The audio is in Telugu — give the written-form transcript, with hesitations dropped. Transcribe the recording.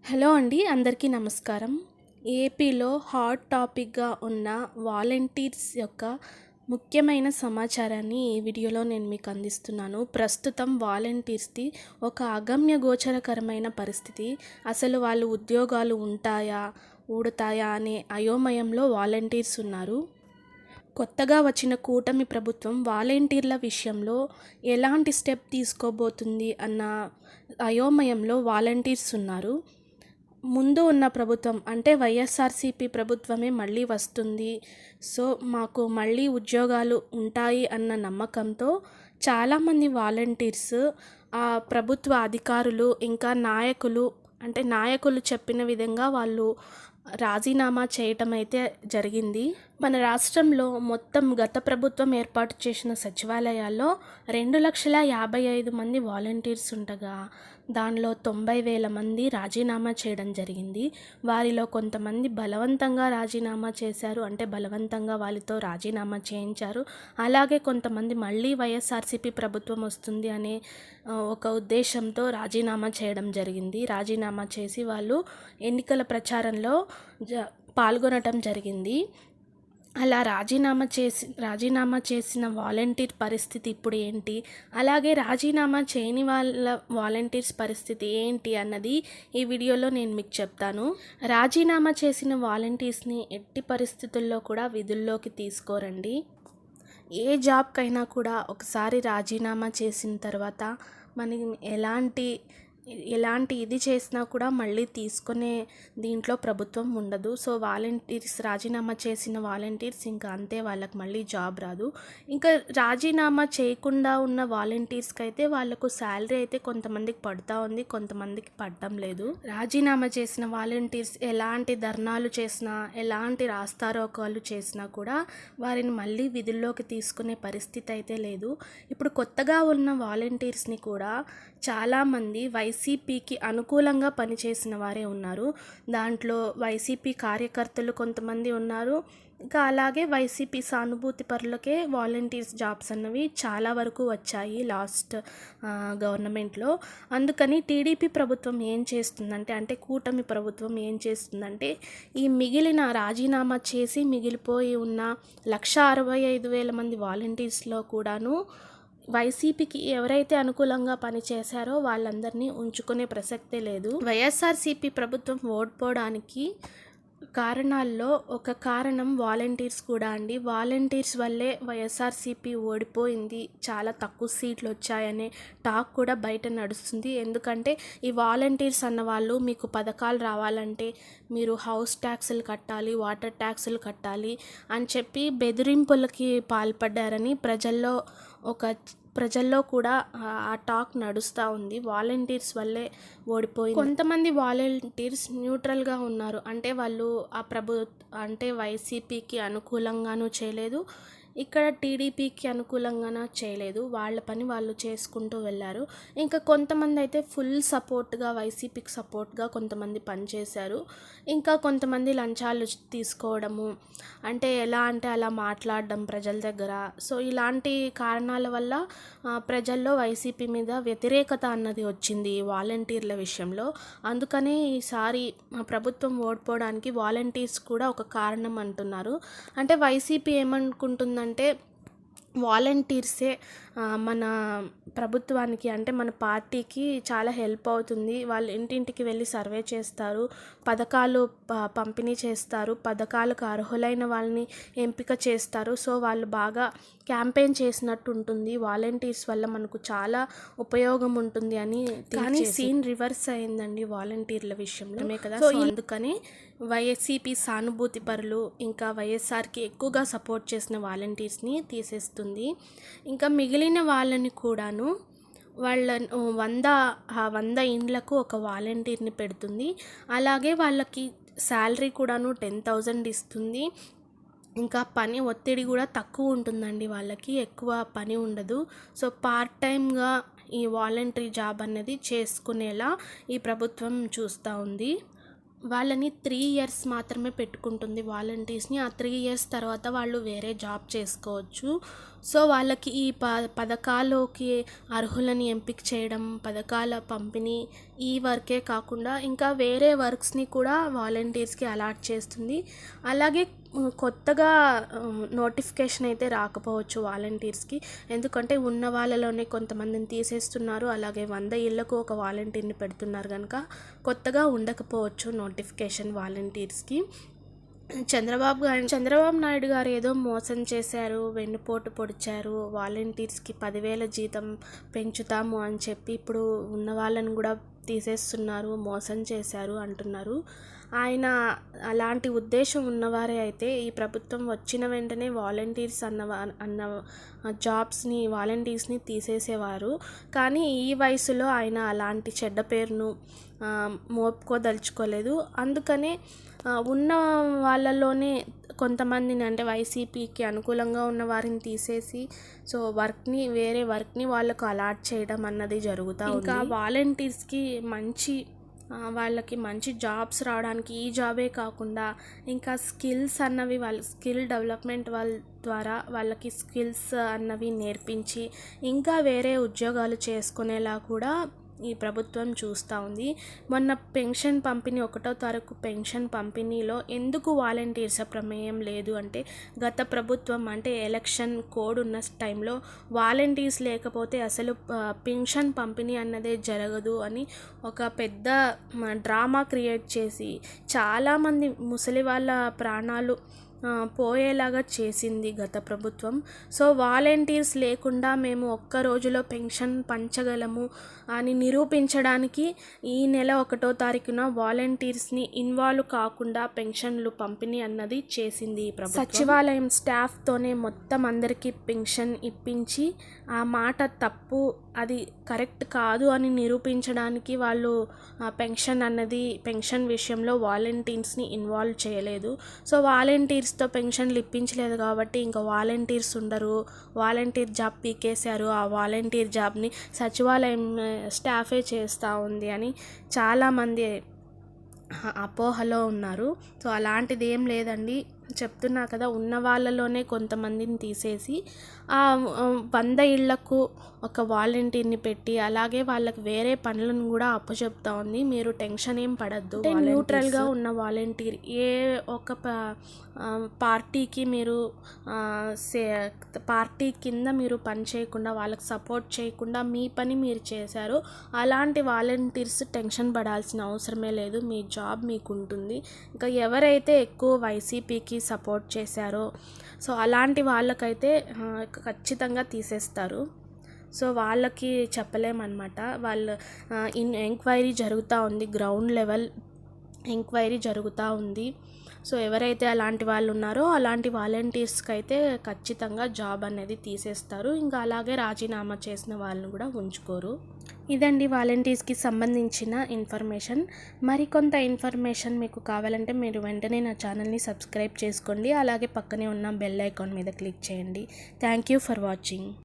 హలో అండి, అందరికీ నమస్కారం. ఏపీలో హాట్ టాపిక్గా ఉన్న వాలంటీర్స్ యొక్క ముఖ్యమైన సమాచారాన్ని ఈ వీడియోలో నేను మీకు అందిస్తున్నాను. ప్రస్తుతం వాలంటీర్స్ది ఒక అగమ్య గోచరకరమైన పరిస్థితి. అసలు వాళ్ళు ఉద్యోగాలు ఉంటాయా, ఊడతాయా అనే అయోమయంలో వాలంటీర్స్ ఉన్నారు. కొత్తగా వచ్చిన కూటమి ప్రభుత్వం వాలంటీర్ల విషయంలో ఎలాంటి స్టెప్ తీసుకోబోతుంది అన్న అయోమయంలో వాలంటీర్స్ ఉన్నారు. ముందు ఉన్న ప్రభుత్వం అంటే వైఎస్ఆర్సీపీ ప్రభుత్వమే మళ్ళీ వస్తుంది, సో మాకు మళ్ళీ ఉద్యోగాలు ఉంటాయి అన్న నమ్మకంతో చాలామంది వాలంటీర్స్ ఆ ప్రభుత్వ అధికారులు ఇంకా నాయకులు చెప్పిన విధంగా వాళ్ళు రాజీనామా చేయటం అయితే జరిగింది. మన రాష్ట్రంలో మొత్తం గత ప్రభుత్వం ఏర్పాటు చేసిన సచివాలయాల్లో 2,55,000 మంది వాలంటీర్స్ ఉండగా దానిలో 90,000 మంది రాజీనామా చేయడం జరిగింది. వారిలో కొంతమంది బలవంతంగా రాజీనామా చేశారు, అంటే బలవంతంగా వాళ్ళతో రాజీనామా చేయించారు. అలాగే కొంతమంది మళ్ళీ వైఎస్ఆర్సీపీ ప్రభుత్వం వస్తుంది అనే ఒక ఉద్దేశంతో రాజీనామా చేయడం జరిగింది. రాజీనామా చేసి వాళ్ళు ఎన్నికల ప్రచారంలో పాల్గొనటం జరిగింది. అలా రాజీనామా చేసిన వాలంటీర్ పరిస్థితి ఇప్పుడు ఏంటి, అలాగే రాజీనామా చేయని వాళ్ళ వాలంటీర్స్ పరిస్థితి ఏంటి అన్నది ఈ వీడియోలో నేను మీకు చెప్తాను. రాజీనామా చేసిన వాలంటీర్స్ని ఎట్టి పరిస్థితుల్లో కూడా విధుల్లోకి తీసుకోరండి. ఏ జాబ్కైనా కూడా ఒకసారి రాజీనామా చేసిన తర్వాత మనం ఎలాంటి ఇది చేసినా కూడా మళ్ళీ తీసుకునే దీంట్లో ప్రభుత్వం ఉండదు. సో వాలంటీర్స్ రాజీనామా చేసిన వాలంటీర్స్ ఇంకా అంతే, వాళ్ళకి మళ్ళీ జాబ్ రాదు. ఇంకా రాజీనామా చేయకుండా ఉన్న వాలంటీర్స్కి అయితే వాళ్ళకు శాలరీ అయితే కొంతమందికి పడుతూ ఉంది, కొంతమందికి పడటం లేదు. రాజీనామా చేసిన వాలంటీర్స్ ఎలాంటి ధర్నాలు చేసినా, ఎలాంటి రాస్తారోకాలు చేసినా కూడా వారిని మళ్ళీ విధుల్లోకి తీసుకునే పరిస్థితి అయితే లేదు. ఇప్పుడు కొత్తగా ఉన్న వాలంటీర్స్ని కూడా చాలామంది వైసీపీకి అనుకూలంగా పనిచేసిన వారే ఉన్నారు. దాంట్లో వైసీపీ కార్యకర్తలు కొంతమంది ఉన్నారు. ఇంకా అలాగే వైసీపీ సానుభూతి పరులకే వాలంటీర్స్ జాబ్స్ అన్నవి చాలా వరకు వచ్చాయి లాస్ట్ గవర్నమెంట్లో. అందుకని టీడీపీ ప్రభుత్వం ఏం చేస్తుందంటే, అంటే కూటమి ప్రభుత్వం ఏం చేస్తుందంటే, ఈ మిగిలిన రాజీనామా చేసి మిగిలిపోయి ఉన్న 1,65,000 మంది వాలంటీర్స్లో కూడాను వైసీపీకి ఎవరైతే అనుకూలంగా పనిచేశారో వాళ్ళందరినీ ఉంచుకునే ప్రసక్తే లేదు. వైఎస్ఆర్సీపీ ప్రభుత్వం ఓడిపోవడానికి కారణాల్లో ఒక కారణం వాలంటీర్స్ కూడా అండి. వాలంటీర్స్ వల్లే వైఎస్ఆర్సీపీ ఓడిపోయింది, చాలా తక్కువ సీట్లు వచ్చాయనే టాక్ కూడా బయట నడుస్తుంది. ఎందుకంటే ఈ వాలంటీర్స్ అన్న వాళ్ళు మీకు పథకాలు రావాలంటే మీరు హౌస్ ట్యాక్సులు కట్టాలి, వాటర్ ట్యాక్సులు కట్టాలి అని చెప్పి బెదిరింపులకి పాల్పడ్డారని ప్రజల్లో కూడా ఆ టాక్ నడుస్తూ ఉంది. వాలంటీర్స్ వల్లే ఓడిపోయింది. కొంతమంది వాలంటీర్స్ న్యూట్రల్గా ఉన్నారు, అంటే వాళ్ళు అంటే వైసీపీకి అనుకూలంగానూ చేయలేదు, ఇక్కడ టీడీపీకి అనుకూలంగానూ చేయలేదు. వాళ్ళ పని వాళ్ళు చేసుకుంటూ వెళ్ళారు. ఇంకా కొంతమంది అయితే ఫుల్ సపోర్ట్గా వైసీపీకి సపోర్ట్గా కొంతమంది పనిచేశారు. ఇంకా కొంతమంది లంచాలు తీసుకోవడము, అంటే ఎలా అంటే అలా మాట్లాడడం ప్రజల దగ్గర. సో ఇలాంటి కారణాల వల్ల ప్రజల్లో వైసీపీ మీద వ్యతిరేకత అన్నది వచ్చింది వాలంటీర్ల విషయంలో. అందుకనే ఈసారి ప్రభుత్వం ఓడిపోవడానికి వాలంటీర్స్ కూడా ఒక కారణం అంటున్నారు. అంటే వైసీపీ ఏమనుకుంటుందంటే వాలంటీర్సే మన ప్రభుత్వానికి, అంటే మన పార్టీకి చాలా హెల్ప్ అవుతుంది. వాళ్ళు ఇంటింటికి వెళ్ళి సర్వే చేస్తారు, పథకాలు పంపిణీ చేస్తారు, పథకాలకు అర్హులైన వాళ్ళని ఎంపిక చేస్తారు. సో వాళ్ళు బాగా క్యాంపెయిన్ చేసినట్టు ఉంటుంది, వాలంటీర్స్ వల్ల మనకు చాలా ఉపయోగం ఉంటుంది అని. కానీ సీన్ రివర్స్ అయిందండి వాలంటీర్ల విషయంలో కదా. సో అందుకని వైసీపీ సానుభూతి పరులు ఇంకా వైఎస్ఆర్కి ఎక్కువగా సపోర్ట్ చేసిన వాలంటీర్స్ని తీసేస్తుంది. ఇంకా మిగిలిన వాళ్ళని కూడాను వాళ్ళ 100 ఇండ్లకు ఒక వాలంటీర్ని పెడుతుంది. అలాగే వాళ్ళకి శాలరీ కూడాను 10,000 ఇస్తుంది. ఇంకా పని ఒత్తిడి కూడా తక్కువ ఉంటుందండి, వాళ్ళకి ఎక్కువ పని ఉండదు. సో పార్ట్ టైమ్గా ఈ వాలంటరీ జాబ్ అనేది చేసుకునేలా ఈ ప్రభుత్వం చూస్తూ ఉంది. వాళ్ళని 3 ఇయర్స్ మాత్రమే పెట్టుకుంటుంది వాలంటీర్స్ని. ఆ 3 ఇయర్స్ తర్వాత వాళ్ళు వేరే జాబ్ చేసుకోవచ్చు. సో వాళ్ళకి ఈ పథకాల్లోకి అర్హులని ఎంపిక చేయడం, పథకాల పంపిణీ ఈ వర్కే కాకుండా ఇంకా వేరే వర్క్స్ని కూడా వాలంటీర్స్కి అలాట్ చేస్తుంది. అలాగే కొత్తగా నోటిఫికేషన్ అయితే రాకపోవచ్చు వాలంటీర్స్కి, ఎందుకంటే ఉన్న వాళ్ళలోనే కొంతమందిని తీసేస్తున్నారు. అలాగే 100 ఇళ్లకు ఒక వాలంటీర్ని పెడుతున్నారు కనుక కొత్తగా ఉండకపోవచ్చు నోటిఫికేషన్ వాలంటీర్స్కి. చంద్రబాబు నాయుడు గారు ఏదో మోసం చేశారు, వెన్నుపోటు పొడిచారు, వాలంటీర్స్కి 10,000 జీతం పెంచుతాము అని చెప్పి ఇప్పుడు ఉన్న వాళ్ళని కూడా తీసేస్తున్నారు, మోసం చేశారు అంటున్నారు. ఆయన అలాంటి ఉద్దేశం ఉన్నవారే అయితే ఈ ప్రభుత్వం వచ్చిన వెంటనే వాలంటీర్స్ అన్న జాబ్స్ని వాలంటీర్స్ని తీసేసేవారు. కానీ ఈ వయసులో ఆయన అలాంటి చెడ్డ పేరును మోపుకోదలుచుకోలేదు. అందుకనే ఉన్న వాళ్ళలోనే కొంతమందిని, అంటే వైసీపీకి అనుకూలంగా ఉన్న వారిని తీసేసి సో వేరే వర్క్ని వాళ్ళకు అలాట్ చేయడం అన్నది జరుగుతూ ఉంది. ఇంకా వాలంటీర్స్కి వాళ్ళకి మంచి జాబ్స్ రావడానికి ఈ జాబే కాకుండా ఇంకా స్కిల్స్ అన్నవి వాళ్ళ స్కిల్ డెవలప్మెంట్ ద్వారా వాళ్ళకి స్కిల్స్ అన్నవి నేర్పించి ఇంకా వేరే ఉద్యోగాలు చేసుకునేలా కూడా ఈ ప్రభుత్వం చూస్తూ ఉంది. మొన్న పెన్షన్ పంపిణీ 1వ తారీఖు పెన్షన్ పంపిణీలో ఎందుకు వాలంటీర్స్ ప్రమేయం లేదు అంటే, గత ప్రభుత్వం అంటే ఎలక్షన్ కోడ్ ఉన్న టైంలో వాలంటీర్స్ లేకపోతే అసలు పెన్షన్ పంపిణీ అన్నదే జరగదు అని ఒక పెద్ద డ్రామా క్రియేట్ చేసి చాలామంది ముసలి వాళ్ళ ప్రాణాలు పోయేలాగా చేసింది గత ప్రభుత్వం. సో వాలంటీర్స్ లేకుండా మేము ఒక్క రోజులో పెన్షన్ పంచగలము అని నిరూపించడానికి ఈ నెల 1వ తారీఖున వాలంటీర్స్ని ఇన్వాల్వ్ కాకుండా పెన్షన్లు పంపిణీ అన్నది చేసింది ఈ ప్రభుత్వం. సచివాలయం స్టాఫ్తోనే మొత్తం అందరికీ పెన్షన్ ఇప్పించి ఆ మాట తప్పు, అది కరెక్ట్ కాదు అని నిరూపించడానికి వాళ్ళు పెన్షన్ విషయంలో వాలంటీర్స్ని ఇన్వాల్వ్ చేయలేదు. సో వాలంటీర్స్తో పెన్షన్లు ఇప్పించలేదు కాబట్టి ఇంకా వాలంటీర్స్ ఉండరు, వాలంటీర్ జాబ్ పీకేశారు, ఆ వాలంటీర్ జాబ్ని సచివాలయం స్టాఫే చేస్తూ ఉంది అని చాలామంది అపోహలో ఉన్నారు. సో అలాంటిది ఏం లేదండి, చెప్తున్నా కదా, ఉన్న వాళ్ళలోనే కొంతమందిని తీసేసి 100 ఇళ్లకు ఒక వాలంటీర్ని పెట్టి అలాగే వాళ్ళకి వేరే పనులను కూడా అప్పచెప్తా ఉంది. మీరు టెన్షన్ ఏం పడద్దు. న్యూట్రల్గా ఉన్న వాలంటీర్ ఏ ఒక పార్టీకి మీరు పార్టీ కింద మీరు పని చేయకుండా వాళ్ళకి సపోర్ట్ చేయకుండా మీ పని మీరు చేశారు, అలాంటి వాలంటీర్స్ టెన్షన్ పడాల్సిన అవసరమే లేదు. మీ జాబ్ మీకు ఉంటుంది. ఇంకా ఎవరైతే ఎక్కువ వైసీపీకి సపోర్ట్ చేశారో సో అలాంటి వాళ్ళకైతే ఖచ్చితంగా తీసేస్తారు. సో వాళ్ళకి చెప్పలేమన్నమాట. వాళ్ళు ఎంక్వైరీ జరుగుతూ ఉంది, గ్రౌండ్ లెవెల్ ఎంక్వైరీ జరుగుతూ ఉంది. సో ఎవరైతే అలాంటి వాళ్ళు ఉన్నారో అలాంటి వాలంటీర్స్కి అయితే ఖచ్చితంగా జాబ్ అనేది తీసేస్తారు. ఇంకా అలాగే రాజీనామా చేసిన వాళ్ళని కూడా ఉంచుకోరు. ఇదండి వాలంటీర్స్కి సంబంధించిన ఇన్ఫర్మేషన్. మరికొంత ఇన్ఫర్మేషన్ మీకు కావాలంటే మీరు వెంటనే నా ఛానల్ని సబ్స్క్రైబ్ చేసుకోండి. అలాగే పక్కనే ఉన్న బెల్ ఐకాన్ మీద క్లిక్ చేయండి. Thank you for watching.